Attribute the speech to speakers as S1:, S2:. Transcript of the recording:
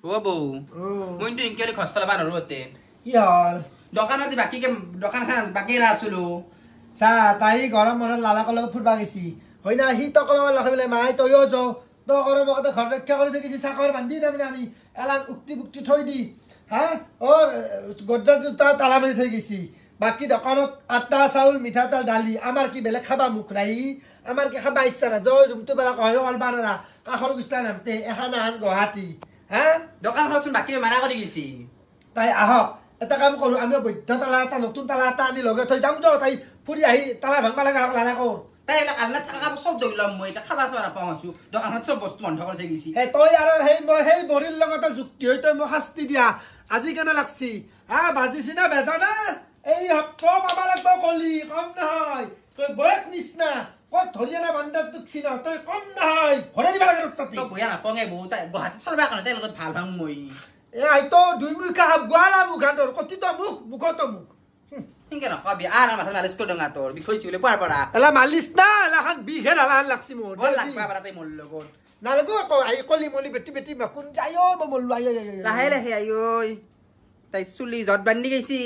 S1: ও বউ মই তো ইনকেলি খস্তলা বান হতে
S2: কি হল
S1: দোকান আছে দোকান খান বাকি রাসুলো
S2: চা তাই গরম মনত লালা কলক ফুটবা গেছি হয় না হি তক লখাইলে মাই তইও যাও তো গরম কথা ঘর রক্ষা করে দেখিছি চাকৰ বান্ধি তাৰমানে আমি এলান উক্তি বুক্তি থৈ দি হা ও গদ্দা জোতা তালা মাৰি থৈ গেছি বাকি দোকানত আটা চাউল মিঠা তেল দালি আমাৰ কি বেলেগ খাবা মুখ নাই আমাৰ কি খাবা ইচ্ছা না জয় ৰুমটো বেলা কয় অলবা না কাখৰ গুছলা নামতে এখন আন গুৱাহাটী হা
S1: দোকান খোন বাকি মানা কৰি গেছি
S2: তাই আহক এটা কাম কৰো আমি বৈধ তালা এটা নতুন তালা এটা আনি লগে থৈ যাওঁ যাওঁ তাই ফুৰি আহি তালা ভাঙবা লাগা লালা কৰ
S1: তাই আলনা থাকা সব দইলাম মই এটা খাবা চাবা পাওঁছো দোকানত সব বস্তু বন্ধ কৰি গেছি
S2: হে তই আৰু সেই বৰিৰ লগতে যুক্তি হৈ তই মোক শাস্তি দিয়া আজি কেনে লাগছি হা বাজিছি না বেজা না এই হপ্ত পাবা লাগব কলি কম নহয় তই বয়স নিচিনা ক'ত ধৰিয়া না বান্দাৰ দুখছি ন তই কম নহয় ভৰাই দিবা লাগে ৰক্তটি
S1: তো বয়া নাপঙে বউ তাই গুৱাহাটী চলবা কাৰণে তাই লগত ভাল ভাং মই
S2: এ আইতো দুই মুখা গোৱালা মুখাটোৰ কতিতো মুখ মুখতো মুখ
S1: সিংকে নকবি আর মাথা মালিশ করে দঙা তোর বিখইছি বলে পার পারা
S2: এলা মালিশ না এলাখান বিঘের এলাখান লাগছি মোৰ
S1: বল লাগবা পারা তাই মল্ল গল
S2: নালগো আই কলি মলি বেটি বেটি মাকুন যায়ো মল্ল আই
S1: লাহে লাহে আই ওই তাই চুলি জট বান্ধি গেছি